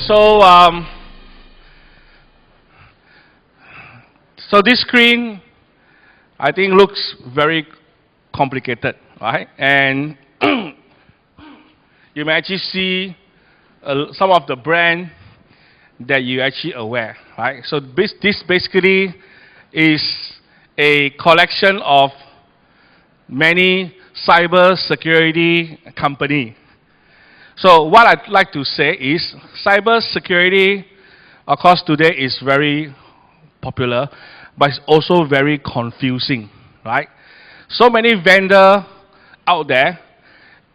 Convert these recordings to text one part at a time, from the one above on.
So, so this screen, I think, looks very complicated, right? And you may actually see some of the brand that you're actually aware, right? So this basically is a collection of many cyber security company. So what I'd like to say is cyber security, of course, today is very popular, but it's also very confusing, right? So many vendors out there.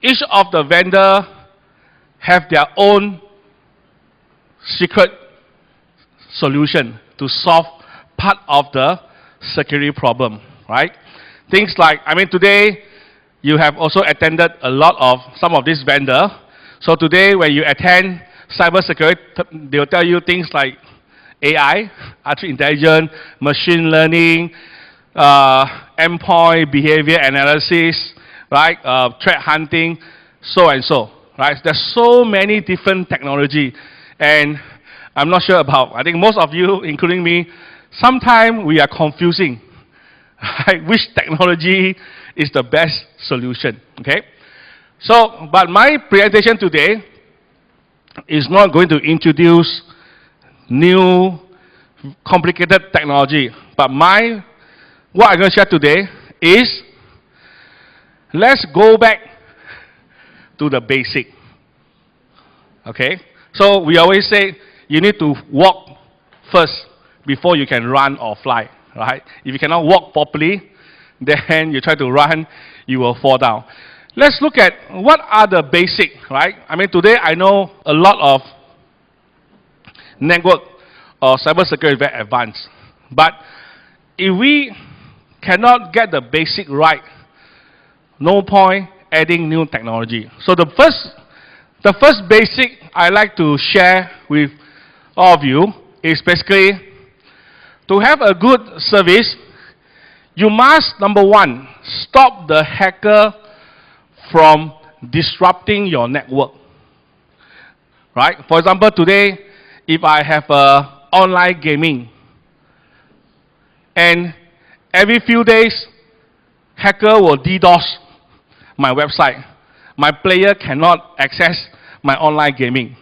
Each of the vendor have their own secret solution to solve part of the security problem, right? Things like, I mean, today you have also attended a lot of some of these vendors. So today when you attend cybersecurity, they'll tell you things like AI, artificial intelligence, machine learning, endpoint behavior analysis, right? Threat hunting, so and so, right? There's so many different technology, and I'm not sure about, I think most of you, including me, sometimes we are confusing, right? Which technology is the best solution, okay? So, but my presentation today is not going to introduce new complicated technology, but what I'm going to share today is let's go back to the basic. Okay? So we always say you need to walk first before you can run or fly, right? If you cannot walk properly, then you try to run, you will fall down. Let's look at what are the basic, right? I mean, today I know a lot of network or cybersecurity is very advanced. But if we cannot get the basic right, no point adding new technology. So the first basic I like to share with all of you is basically to have a good service, you must, number one, stop the hacker from disrupting your network. Right? For example, today, if I have online gaming, and every few days, hacker will DDoS my website. My player cannot access my online gaming,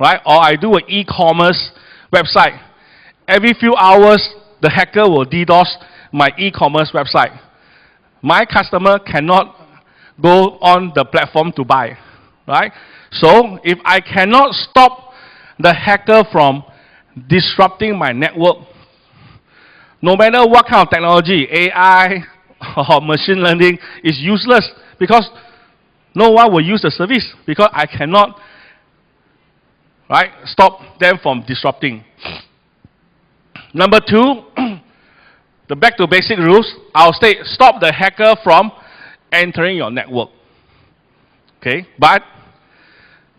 right? Or I do an e-commerce website. Every few hours, the hacker will DDoS my e-commerce website. My customer cannot go on the platform to buy, right? So if I cannot stop the hacker from disrupting my network, no matter what kind of technology, AI or machine learning, is useless because no one will use the service because I cannot, right, stop them from disrupting. Number two, the back to basic rules, I'll say stop the hacker from entering your network. Okay, but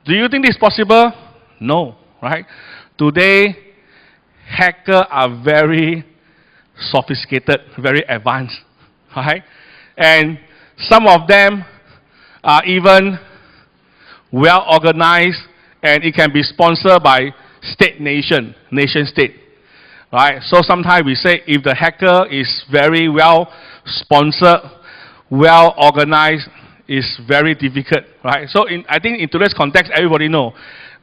do you think this is possible? No, right? Today, hackers are very sophisticated, very advanced, right? And some of them are even well organized, and it can be sponsored by nation state, right? So sometimes we say if the hacker is very well sponsored, well organized, is very difficult, right? So I think in today's context, everybody know,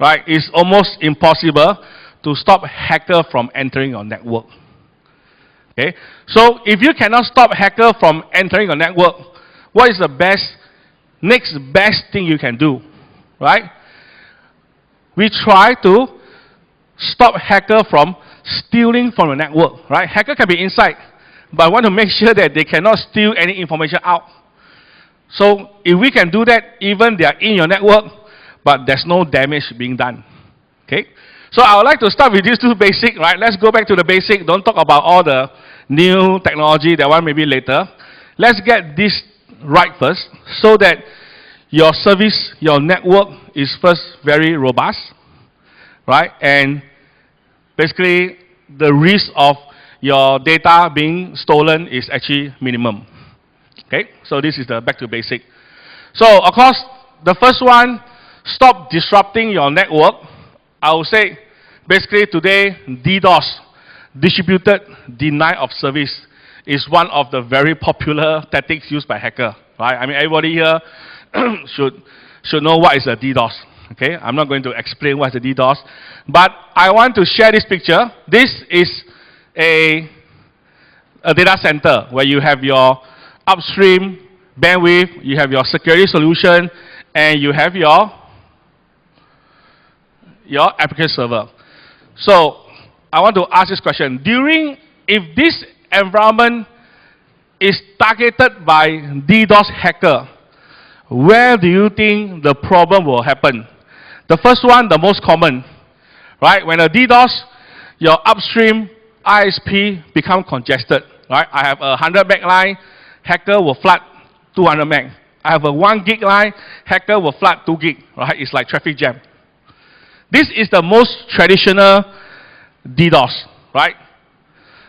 right? It's almost impossible to stop hacker from entering your network. Okay? So if you cannot stop hacker from entering your network, what is the next best thing you can do, right? We try to stop hacker from stealing from the network, right? Hacker can be inside, but I want to make sure that they cannot steal any information out. So if we can do that, even they are in your network, but there's no damage being done. Okay? So I would like to start with these two basic, right? Let's go back to the basic. Don't talk about all the new technology, that one maybe later. Let's get this right first, so that your service, your network is first very robust, right? And basically, the risk of your data being stolen is actually minimum. Okay, so this is the back to basic. So, of course, the first one, stop disrupting your network. I would say, basically today, DDoS, distributed denial of service, is one of the very popular tactics used by hacker, right? I mean, everybody here should know what is a DDoS, okay? I'm not going to explain what is a DDoS, but I want to share this picture. This is a data center where you have your upstream bandwidth, you have your security solution, and you have your application server. So I want to ask this question. If this environment is targeted by DDoS hacker, where do you think the problem will happen? The first one, the most common, right? When a DDoS, your upstream ISP become congested, right? I have a 100 meg line, hacker will flood 200 meg. I have a 1 gig line, hacker will flood 2 gig, right? It's like traffic jam. This is the most traditional DDoS, right?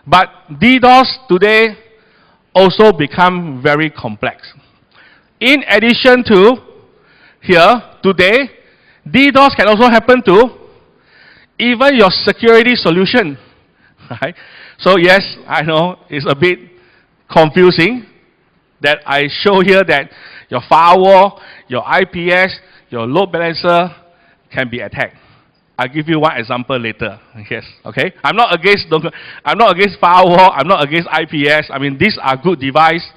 But DDoS today also become very complex. In addition to here, today, DDoS can also happen to even your security solution, right? So yes, I know it's a bit confusing that I show here that your firewall, your IPS, your load balancer can be attacked. I'll give you one example later. Yes, okay? I'm not against firewall, I'm not against IPS. I mean, these are good devices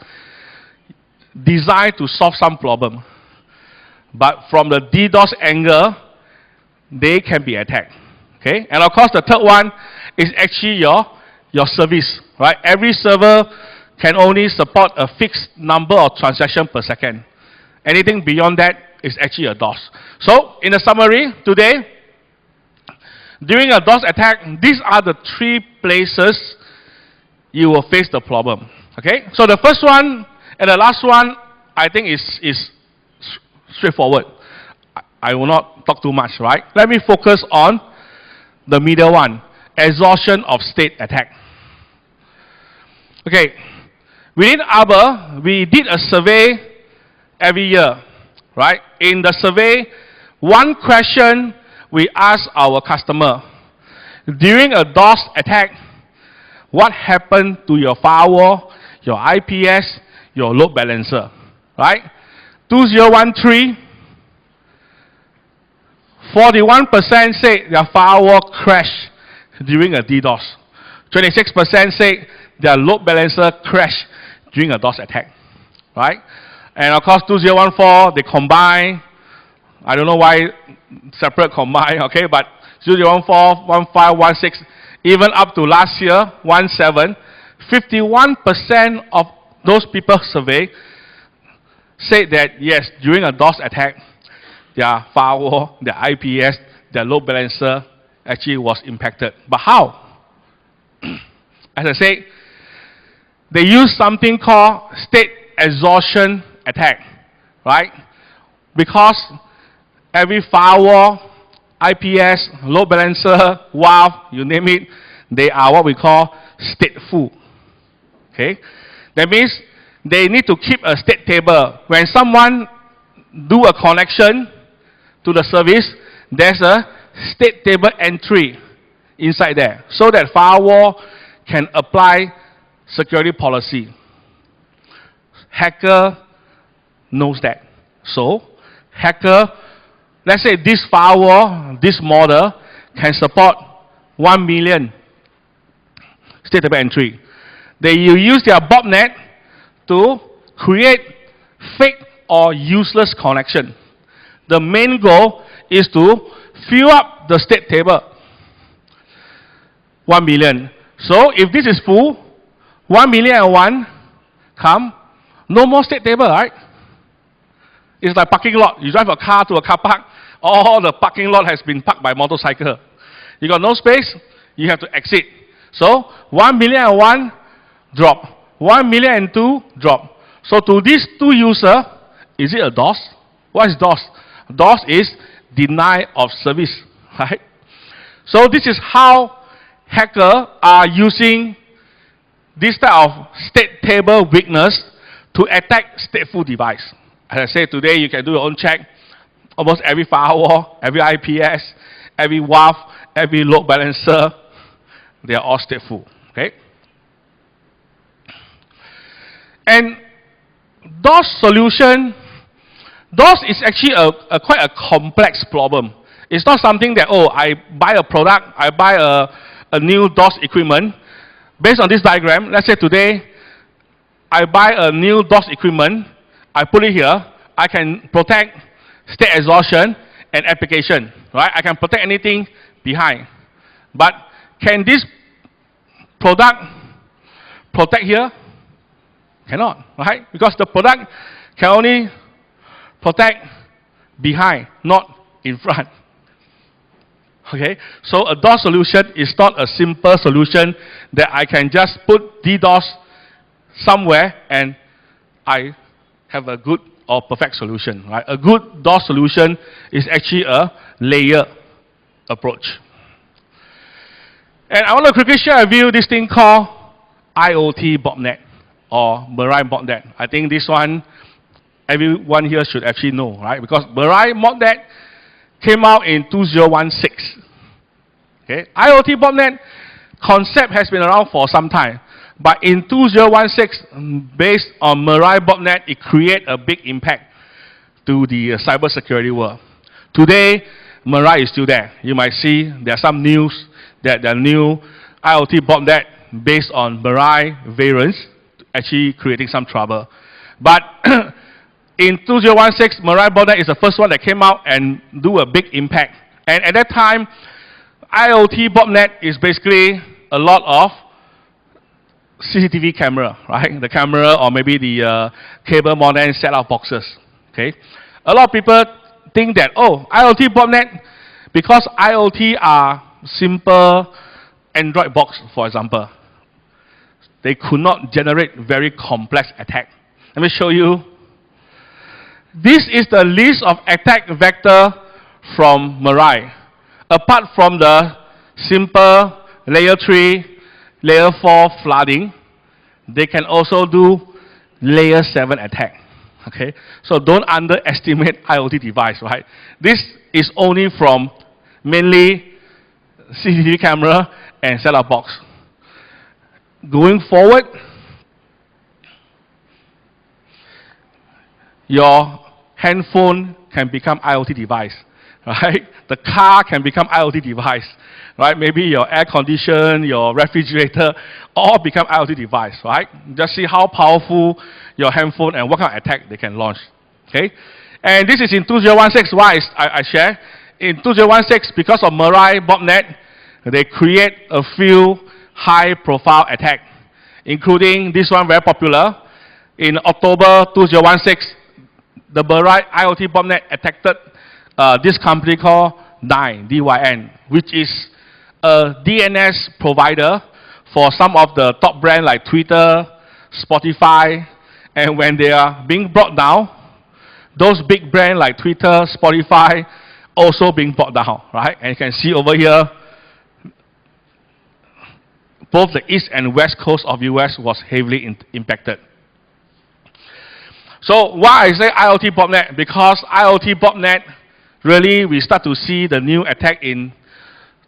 designed to solve some problem. But from the DDoS angle, they can be attacked. Okay? And of course, the third one is actually your service, right? Every server can only support a fixed number of transactions per second. Anything beyond that is actually a DOS. So, in a summary, today, during a DOS attack, these are the 3 places you will face the problem. Okay? So the first one and the last one, I think is straightforward. I will not talk too much, right? Let me focus on the middle one, exhaustion of state attack. Okay, within Arbor, we did a survey every year, right? In the survey, one question we ask our customer, during a DOS attack, what happened to your firewall, your IPS, your load balancer, right? 2013, 41% say their firewall crashed during a DDoS. 26% say their load balancer crashed during a DOS attack, right? And of course, 2014, they combine. I don't know why separate combine, okay? But 2014, 15, 16, even up to last year, 17, 51% of those people surveyed said that yes, during a DOS attack, their firewall, their IPS, their load balancer actually was impacted. But how? As I said, they use something called state exhaustion attack, right? Because every firewall, IPS, load balancer, WAF, you name it, they are what we call stateful. Okay? That means they need to keep a state table. When someone do a connection to the service, there's a state table entry inside there, so that firewall can apply security policy. Hacker knows that. So, hacker, let's say this firewall, this model, can support 1 million state table entry. They use their botnet to create fake or useless connection. The main goal is to fill up the state table. 1 million. So if this is full, 1,000,001 come, no more state table, right? It's like parking lot. You drive a car to a car park, all the parking lot has been parked by motorcycle. You got no space, you have to exit. So 1,000,001 drop, 1,000,002 drop. So to these 2 users, is it a DOS? What is DOS? DOS is deny of service, right? So this is how hackers are using this type of state table weakness to attack stateful device. As I said, today you can do your own check. Almost every firewall, every IPS, every WAF, every load balancer, they are all stateful. Okay? And DOS solution, DOS is actually quite a complex problem. It's not something that, oh, I buy a product, I buy a new DOS equipment. Based on this diagram, let's say today, I buy a new DOS equipment, I put it here, I can protect state exhaustion and application, right? I can protect anything behind. But can this product protect here? Cannot, right? Because the product can only protect behind, not in front. Okay, so a DOS solution is not a simple solution that I can just put DDoS somewhere and I have a good or perfect solution. Right? A good DOS solution is actually a layer approach. And I want to quickly share with you this thing called IoT botnet or Mirai botnet. I think this one, everyone here should actually know, right? Because Mirai botnet came out in 2016. Okay? IoT botnet concept has been around for some time. But in 2016, based on Mirai botnet, it created a big impact to the cybersecurity world. Today, Mirai is still there. You might see there are some news that the new IoT botnet based on Mirai variants actually creating some trouble. But in 2016, Mirai botnet is the first one that came out and do a big impact. And at that time, IoT botnet is basically a lot of CCTV camera, right? The camera or maybe the cable modem set-up boxes, okay? A lot of people think that, oh, IoT botnet, because IoT are simple Android box, for example, they could not generate very complex attack. Let me show you. This is the list of attack vector from Mirai. Apart from the simple layer 3, layer 4 flooding, they can also do layer 7 attack. Okay? So don't underestimate IoT device, right? This is only from mainly CCTV camera and set-top box. Going forward, your handphone can become IoT device, right? The car can become IoT device, right? Maybe your air condition, your refrigerator, all become IoT device, right? Just see how powerful your handphone and what kind of attack they can launch, okay? And this is in 2016, why I share. In 2016, because of Mirai botnet, they create a few high-profile attacks, including this one very popular. In October 2016, the Mirai IoT botnet attacked this company called Dyn, D-Y-N, which is a DNS provider for some of the top brands like Twitter, Spotify, and when they are being brought down, those big brands like Twitter, Spotify, also being brought down, right? And you can see over here, both the east and west coast of US was heavily impacted. So why I say IoT botnet? Because IoT botnet, really we start to see the new attack in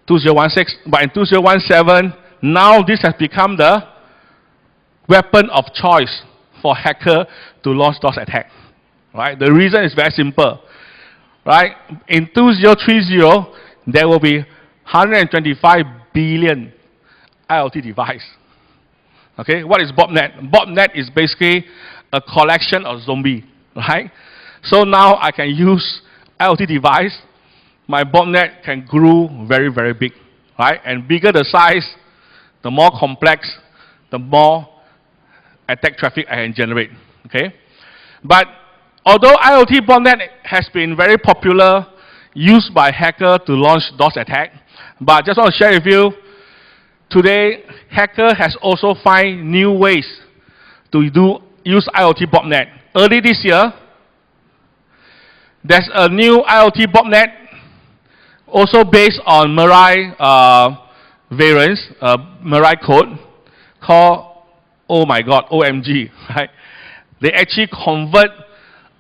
2016, but in 2017, now this has become the weapon of choice for hacker to launch DOS attack. Right? The reason is very simple. Right? In 2030, there will be 125 billion IoT device. Okay, what is botnet? Botnet is basically a collection of zombies, right? So now I can use IoT device. My botnet can grow very, very big, right? And bigger the size, the more complex, the more attack traffic I can generate. Okay, but although IoT botnet has been very popular, used by hackers to launch DOS attack, but I just want to share with you. Today, hacker has also find new ways to use IoT botnet. Early this year, there's a new IoT botnet also based on Mirai variants, Mirai code, called, oh my God, OMG, right? They actually convert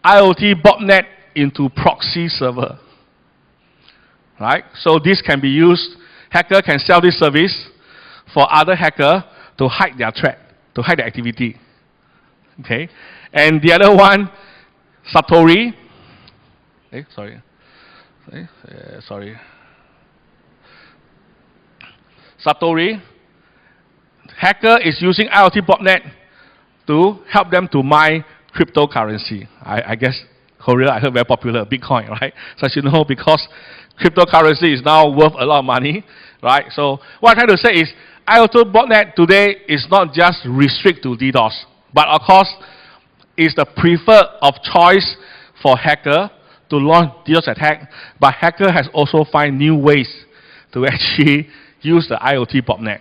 IoT botnet into proxy server. right? So this can be used, hacker can sell this service for other hacker to hide their threat, to hide their activity, okay? And the other one, Satori, Satori, hacker is using IoT botnet to help them to mine cryptocurrency. I guess Korea, I heard very popular, Bitcoin, right? So as you know, because cryptocurrency is now worth a lot of money, right? So what I'm trying to say is, IoT botnet today is not just restricted to DDoS, but of course, is the preferred of choice for hacker to launch DDoS attack, but hacker has also find new ways to actually use the IoT botnet.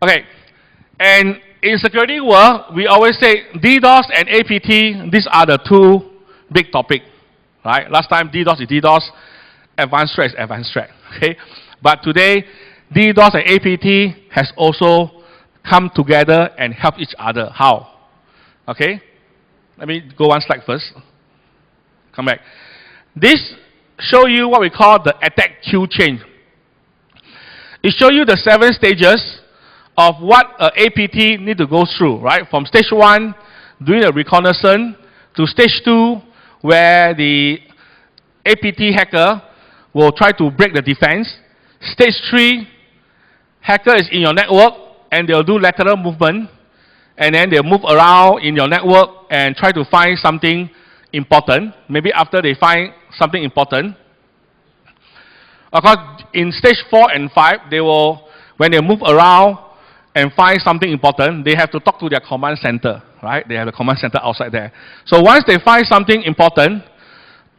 Okay, and in security world, we always say DDoS and APT, these are the two big topics, right? Last time DDoS is DDoS, advanced threat is advanced threat, okay? But today, DDoS and APT has also come together and help each other. How? Okay? Let me go one slide first. Come back. This show you what we call the attack queue chain. It shows you the 7 stages of what an APT need to go through, right? From stage 1, doing a reconnaissance, to stage 2, where the APT hacker will try to break the defense. Stage 3, hacker is in your network and they'll do lateral movement, and then they'll move around in your network and try to find something important. Maybe after they find something important, of course, in stage 4 and 5, they will, when they move around and find something important, they have to talk to their command center, right? They have a command center outside there. So once they find something important,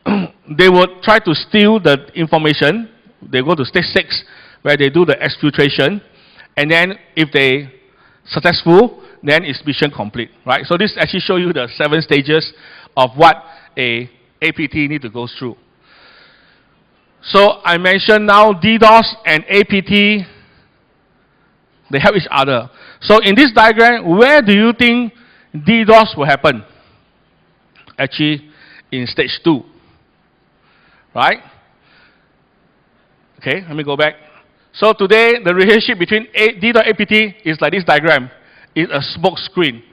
they will try to steal the information. They go to stage 6, where they do the exfiltration, and then if they successful, then it's mission complete, right? So this actually shows you the 7 stages of what a APT need to go through. So I mentioned now DDoS and APT, they help each other. So in this diagram, where do you think DDoS will happen? Actually, in stage 2, right? Okay, let me go back. So today, the relationship between DDoS and APT is like this diagram. It's a smoke screen.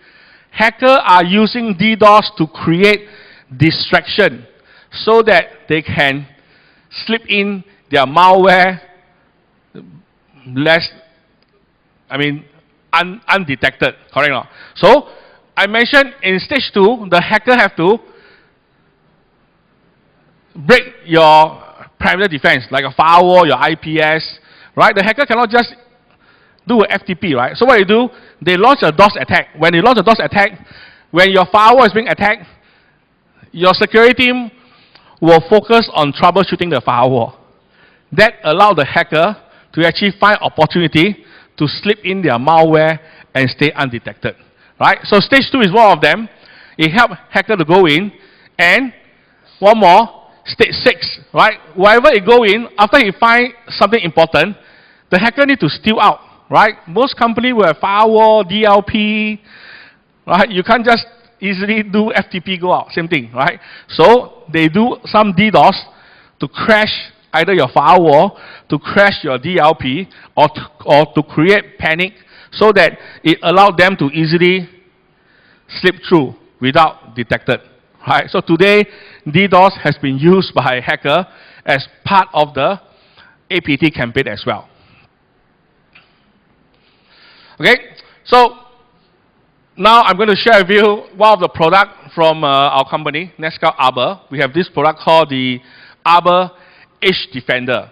Hackers are using DDoS to create distraction so that they can slip in their malware undetected, correct or not? So, I mentioned in stage 2, the hacker have to break your perimeter defense, like a firewall, your IPS, right? The hacker cannot just do an FTP, right? So what they do, they launch a DOS attack. When they launch a DOS attack, when your firewall is being attacked, your security team will focus on troubleshooting the firewall. That allows the hacker to actually find opportunity to slip in their malware and stay undetected, right? So stage 2 is one of them. It helps hacker to go in, and one more, stage 6, right? Wherever it go in, after he find something important, the hacker need to steal out, right? Most companies will have firewall, DLP, right? You can't just easily do FTP go out, same thing, right? So they do some DDoS to crash either your firewall, to crash your DLP, or to create panic so that it allows them to easily slip through without detected, right? So today, DDoS has been used by hacker as part of the APT campaign as well. Okay, so now I'm going to share with you one of the products from our company, Netscout Arbor. We have this product called the Arbor Edge Defender.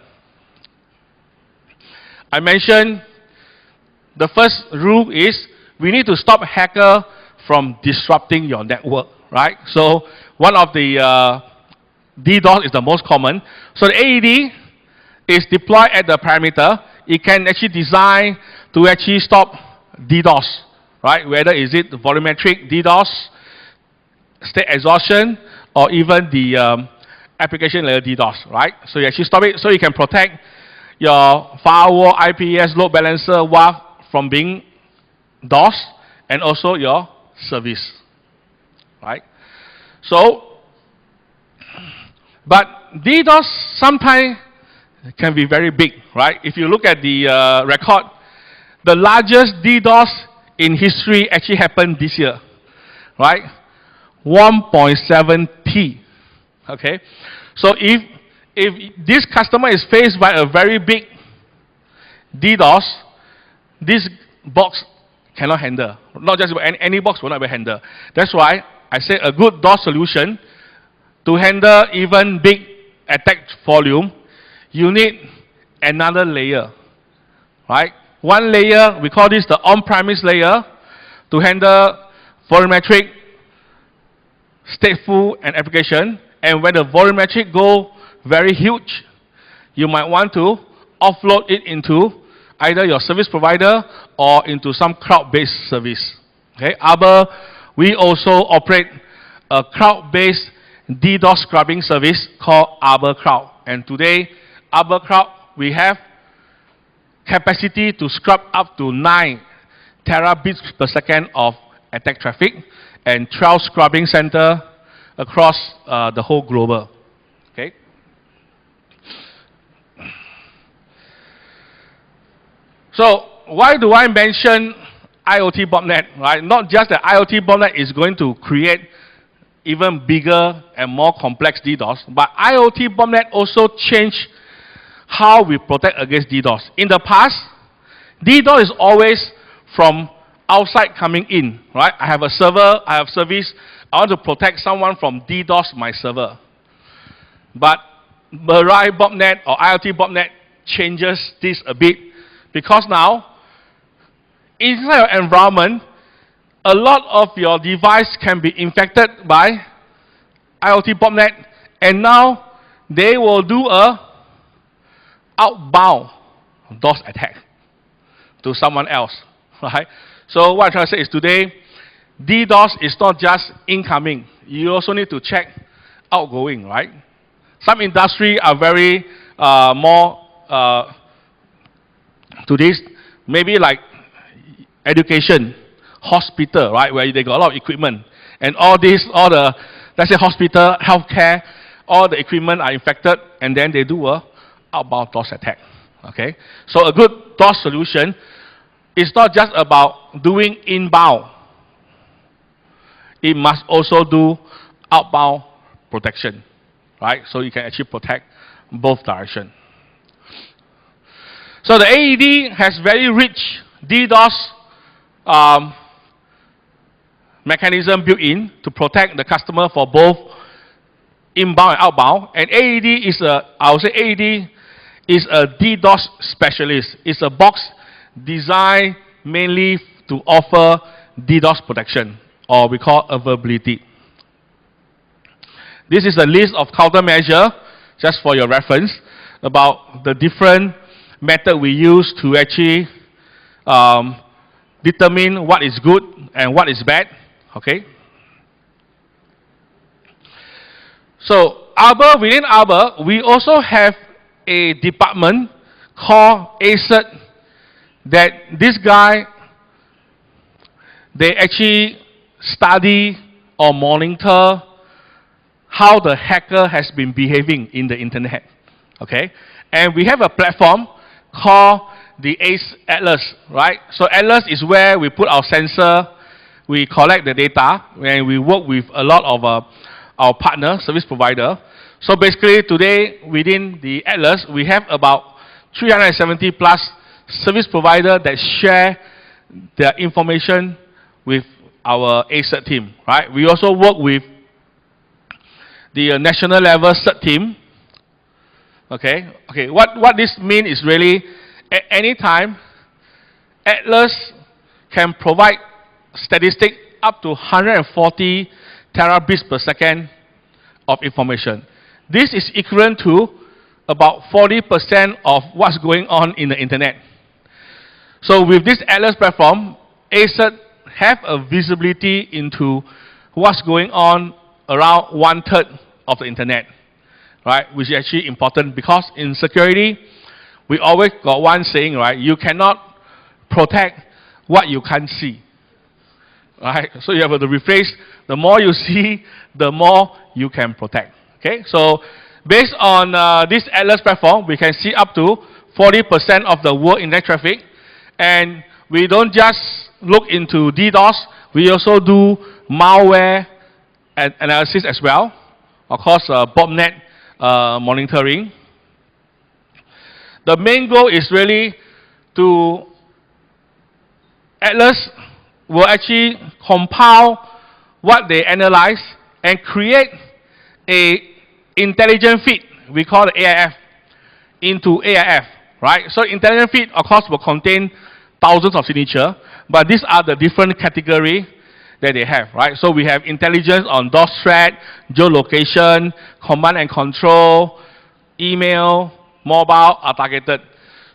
I mentioned the first rule is we need to stop hacker from disrupting your network, right? So one of the DDoS is the most common. So the AED is deployed at the perimeter. It can actually design to actually stop DDoS, right? Whether is it volumetric DDoS, state exhaustion, or even the application layer DDoS, right? So you actually stop it so you can protect your firewall, IPS, load balancer from being DOS, and also your service, right? So, but DDoS sometimes can be very big, right? If you look at the record, the largest DDoS in history actually happened this year, right? 1.7 T. Okay, so if this customer is faced by a very big DDoS, this box cannot handle. Not just any box will not be handled. That's why I say a good DOS solution to handle even big attack volume, you need another layer, right? One layer, we call this the on-premise layer, to handle volumetric, stateful, and application. And when the volumetric go very huge, you might want to offload it into either your service provider or into some cloud-based service. Okay, Arbor, we also operate a cloud-based DDoS scrubbing service called Arbor Cloud. And today, Arbor Cloud, we have capacity to scrub up to 9 terabits per second of attack traffic and 12 scrubbing center across the whole global. Okay. So why do I mention IoT botnet? Right? Not just that IoT botnet is going to create even bigger and more complex DDoS, but IoT botnet also change how we protect against DDoS. In the past, DDoS is always from outside coming in, right? I have a server, I have service, I want to protect someone from DDoS my server. But Mirai botnet or IoT botnet changes this a bit, because now, inside your environment, a lot of your device can be infected by IoT botnet, and now they will do a outbound DOS attack to someone else, right? So what I'm trying to say is today, DDoS is not just incoming. You also need to check outgoing, right? Some industry are very more to this, maybe like education, hospital, right, where they got a lot of equipment, and all the, let's say hospital, healthcare, all the equipment are infected, and then they do a outbound DOS attack. Okay, so a good DOS solution is not just about doing inbound. It must also do outbound protection, right? So you can actually protect both directions. So the AED has very rich DDoS mechanism built in to protect the customer for both inbound and outbound. And AED is I would say AED is a DDoS specialist. It's a box designed mainly to offer DDoS protection, or we call availability. This is a list of countermeasures, just for your reference, about the different method we use to actually determine what is good and what is bad. Okay. So Arbor, within Arbor, we also have a department called ACET, that this guy, they actually study or monitor how the hacker has been behaving in the internet. Okay, and we have a platform called the ACE Atlas, right? So Atlas is where we put our sensor, we collect the data, and we work with a lot of our partner service provider. So basically today within the Atlas, we have about 370 plus service provider that share their information with our ACET team, right? We also work with the national level CERT team. Okay, what this means is really, at any time, Atlas can provide statistics up to 140 terabits per second of information. This is equivalent to about 40% of what's going on in the internet. So with this Atlas platform, ACET have a visibility into what's going on around 1/3 of the internet, right? Which is actually important, because in security, we always got one saying, right? You cannot protect what you can't see, right? So you have to rephrase, the more you see, the more you can protect. Okay, so Based on this Atlas platform, we can see up to 40% of the world internet traffic. And we don't just look into DDoS, we also do malware analysis as well. Of course, botnet monitoring. The main goal is really to Atlas will actually compile what they analyze and create a intelligent feed, we call it AIF, into AIF, right? So intelligent feed, of course, will contain thousands of signatures, but these are the different categories that they have, right? So we have intelligence on DOS threat, geolocation, command and control, email, mobile are targeted.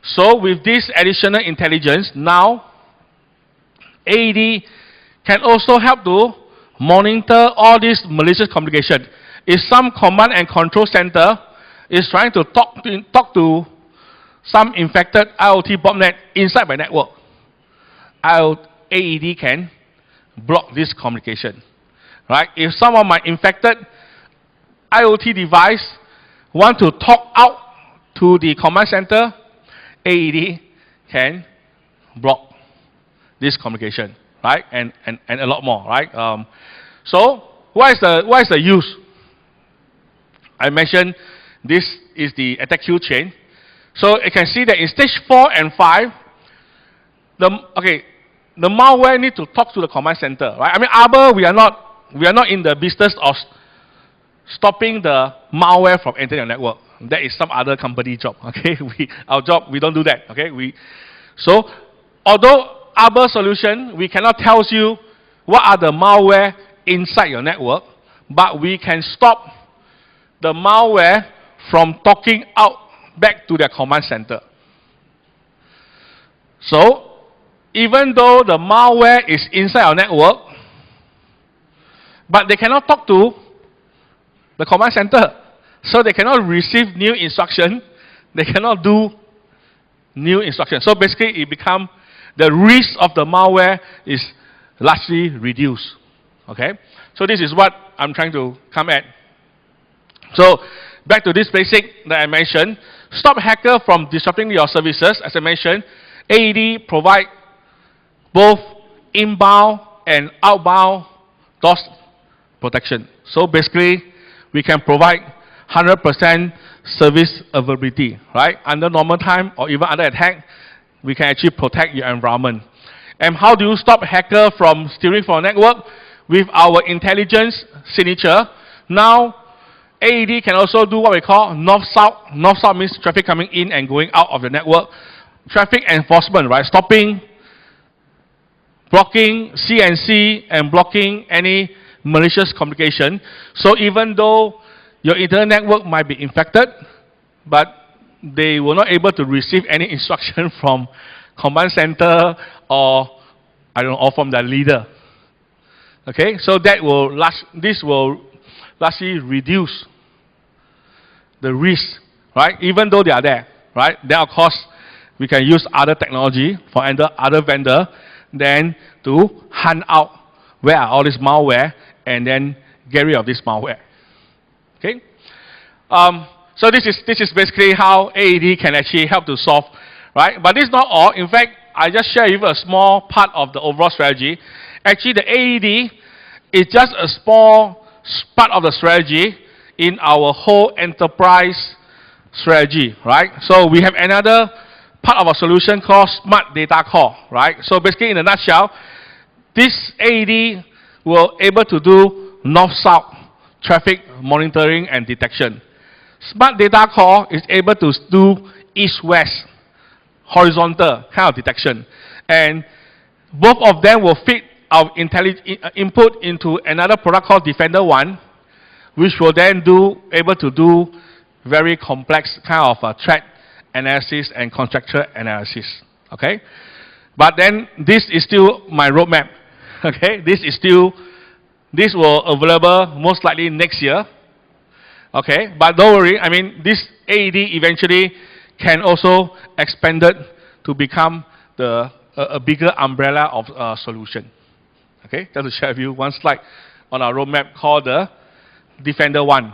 So with this additional intelligence, now AED can also help to monitor all this malicious communication. If some command and control center is trying to talk to some infected IoT botnet inside my network, AED can block this communication, right? If some of my infected IoT device want to talk out to the command center, AED can block this communication, right? And a lot more, right? So what is the use? I mentioned this is the attack queue chain. So you can see that in stage 4 and 5, the malware need to talk to the command center, right? I mean, Arbor, we are not in the business of stopping the malware from entering your network. That is some other company job, okay? Our job, we don't do that, okay? So, although Arbor solution, we cannot tell you what are the malware inside your network, but we can stop the malware from talking out back to their command center. So, even though the malware is inside our network, but they cannot talk to the command center. So they cannot receive new instruction. They cannot do new instruction. So basically, it becomes the risk of the malware is largely reduced. Okay? So this is what I'm trying to come at. So back to this basic that I mentioned. Stop hacker from disrupting your services. As I mentioned, AED provide both inbound and outbound DOS protection. So basically, we can provide 100% service availability, right? Under normal time or even under attack, we can actually protect your environment. And how do you stop hacker from stealing from a network? With our intelligence signature, now AED can also do what we call north-south. North-south means traffic coming in and going out of the network. Traffic enforcement, right? Stopping, blocking CNC, and blocking any malicious communication. So even though your internet network might be infected, but they were not able to receive any instruction from command center or or from the leader. Okay, so this will largely reduce the risk, right? Even though they are there, right? Then of course we can use other technology for other vendor then to hunt out where are all this malware and then get rid of this malware. Okay, so this is basically how AED can actually help to solve, right? But this is not all. In fact, I just share with you a small part of the overall strategy. Actually, the AED is just a small part of the strategy in our whole enterprise strategy, right? So we have another part of our solution called Smart Data Core, right? So basically, in a nutshell, this AED will able to do north-south traffic monitoring and detection. Smart Data Core is able to do east-west horizontal kind of detection. And both of them will fit our input into another product called Defender 1, which will then able to do very complex kind of threat analysis and contractual analysis. Okay? But then this is still my roadmap. Okay? This will available most likely next year. Okay? But don't worry, I mean, this AED eventually can also expand it to become a bigger umbrella of solution. Okay? Just to share with you one slide on our roadmap called the Defender 1.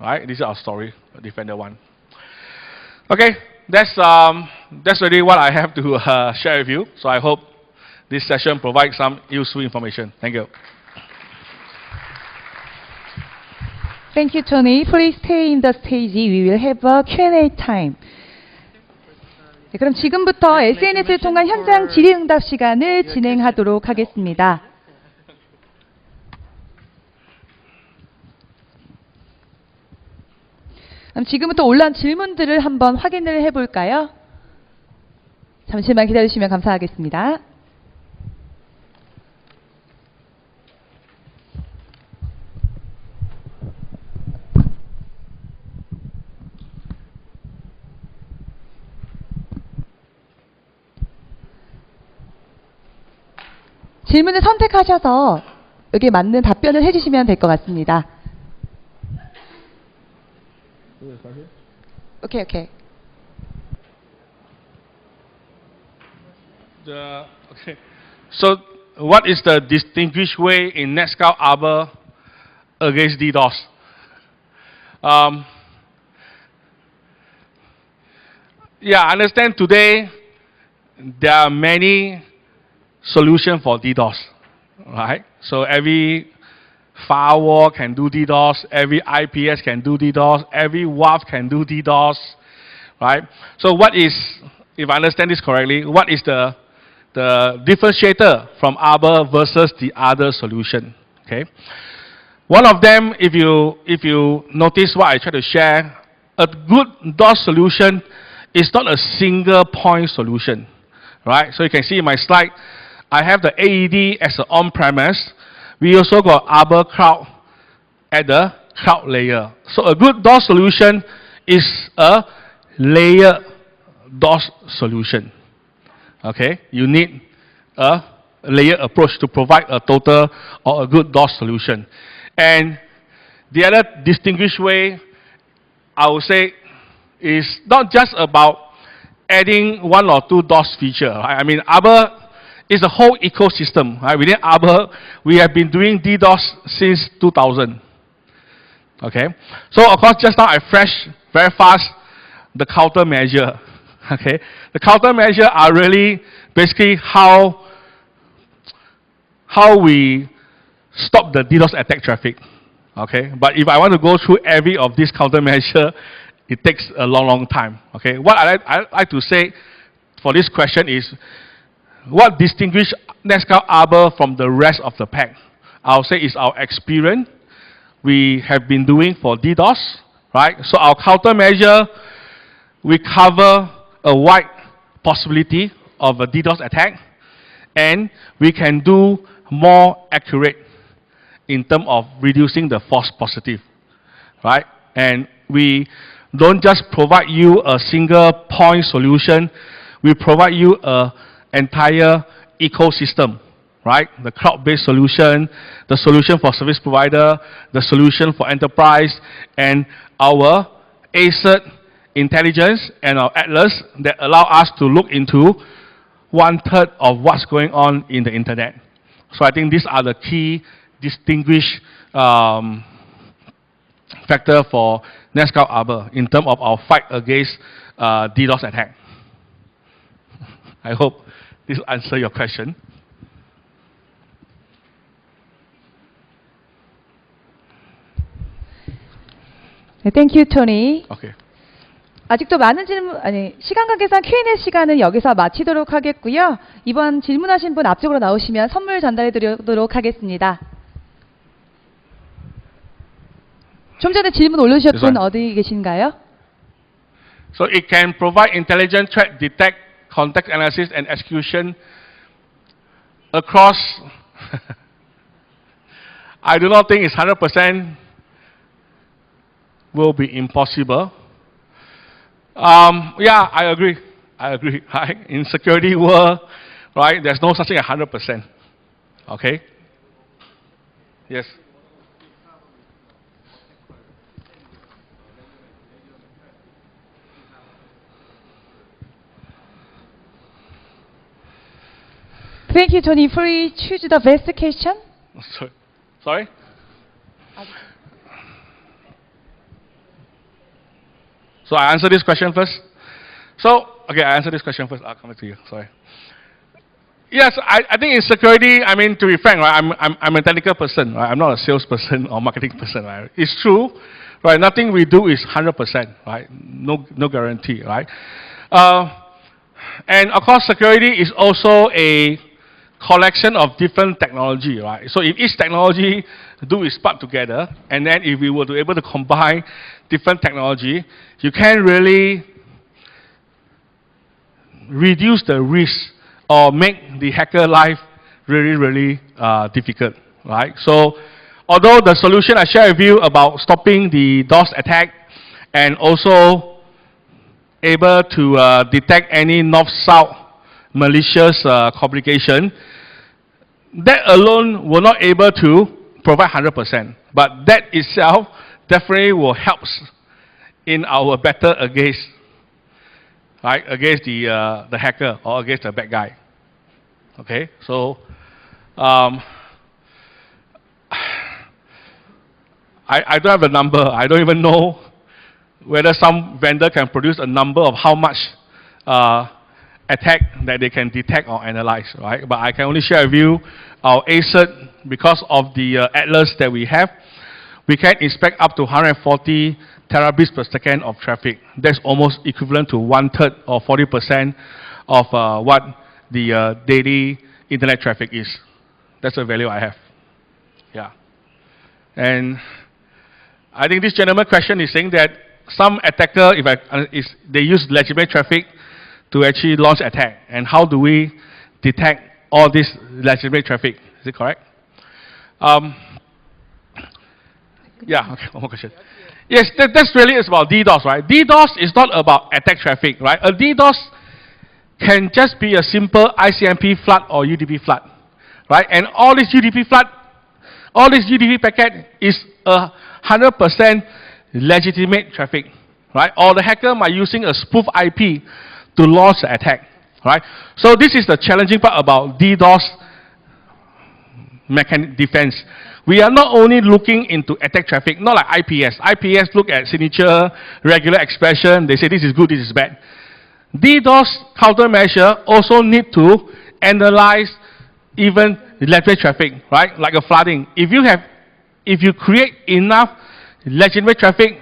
Right? This is our story, Defender 1. Okay, that's really what I have to share with you. So I hope this session provides some useful information. Thank you. Thank you, Tony. Please stay in the stage. We will have a Q&A time. 네, 그럼 지금부터 SNS를 통한 현장 질의응답 시간을 진행하도록 하겠습니다. 그럼 지금부터 올라온 질문들을 한번 확인을 해볼까요? 잠시만 기다려주시면 감사하겠습니다. 질문을 선택하셔서 여기에 맞는 답변을 해주시면 될 것 같습니다. 오케이. Okay. So, what is the distinguished way in NetScout Arbor against DDoS? Yeah, I understand today there are many solutions for DDoS, right? So every firewall can do DDoS, every IPS can do DDoS, every WAF can do DDoS, right? So what is, if I understand this correctly, what is the differentiator from Arbor versus the other solution? Okay, one of them, if you notice what I try to share, a good DOS solution is not a single point solution, right? So you can see in my slide, I have the AED as an on-premise. We also got Arbor Cloud at the cloud layer. So a good DOS solution is a layered DOS solution. Okay, you need a layered approach to provide a total or a good DOS solution. And the other distinguished way, I would say, is not just about adding one or two DOS features. Right? I mean, Arbor is a whole ecosystem. Right? Within Arbor, we have been doing DDoS since 2000. Okay, so of course, just now I flashed very fast the countermeasure. Okay, the countermeasure are really basically how we stop the DDoS attack traffic. Okay, but if I want to go through every of these countermeasure, it takes a long time. Okay, what I like to say for this question is, what distinguishes NetScout Arbor from the rest of the pack? I'll say is our experience we have been doing for DDoS, right? So our countermeasure, we cover a wide possibility of a DDoS attack, and we can do more accurate in terms of reducing the false positive, right? And we don't just provide you a single point solution, we provide you an entire ecosystem, right? The cloud-based solution, the solution for service provider, the solution for enterprise, and our ACERT intelligence and our Atlas that allow us to look into 1/3 of what's going on in the internet. So I think these are the key distinguished factor for NetScout Arbor in terms of our fight against DDoS attack. I hope this answers your question. Thank you, Tony. Okay. 아직도 많은 질문, 시간 관계상 Q&A 시간은 여기서 마치도록 하겠고요. 이번 질문하신 분 앞쪽으로 나오시면 선물 전달해 드리도록 하겠습니다. 좀 전에 질문 올려주셨던 분 어디 계신가요? So it can provide intelligent threat detect, context analysis, and execution across. I do not think it's 100% will be impossible. Yeah, I agree. Right? In security world, right? There's no such thing as 100%. Okay. Yes. Thank you, Tony. Please choose the best question. Sorry? So I answer this question first. So, okay, I answer this question first. I'll come back to you. Sorry. Yes, I think in security, I mean, to be frank, right, I'm a technical person, right? I'm not a salesperson or marketing person, right? It's true, right? Nothing we do is 100%, right? No guarantee, right? And of course, security is also a collection of different technology, right? So if each technology do its part together, and then if we were to able to combine different technology, you can really reduce the risk or make the hacker life really difficult, right? So although the solution I share with you about stopping the DOS attack and also able to detect any north-south malicious communication, that alone will not able to provide 100%. But that itself definitely will help in our battle against, right, against the hacker or against the bad guy. Okay, so I don't have a number. I don't even know whether some vendor can produce a number of how much attack that they can detect or analyze, right? But I can only share with you our ACERT, because of the atlas that we have, we can inspect up to 140 terabits per second of traffic. That's almost equivalent to 1/3 or 40% of what the daily internet traffic is. That's the value I have. Yeah. And I think this gentleman's question is saying that some attacker, if they use legitimate traffic to actually launch attack, and how do we detect all this legitimate traffic? Is it correct? Yeah, okay, one more question. Yes, that's really is about DDoS, right? DDoS is not about attack traffic, right? A DDoS can just be a simple ICMP flood or UDP flood, right? And all this UDP flood, all this UDP packet is 100% legitimate traffic, right? Or the hacker might using a spoof IP to launch the attack, right? So this is the challenging part about DDoS defense. We are not only looking into attack traffic, not like IPS. IPS look at signature, regular expression. They say this is good, this is bad. DDoS countermeasure also need to analyze even legitimate traffic, right? Like a flooding. If you create enough legitimate traffic,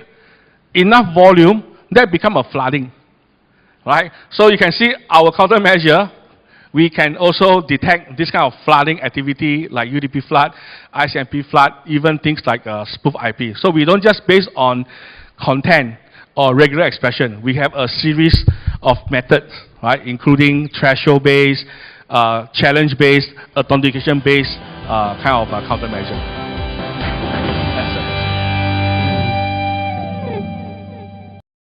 enough volume, that become a flooding, right? So you can see our countermeasure, we can also detect this kind of flooding activity like UDP flood, ICMP flood, even things like spoof IP. So we don't just base on content or regular expression. We have a series of methods, right, including threshold-based, challenge-based, authentication-based kind of countermeasure.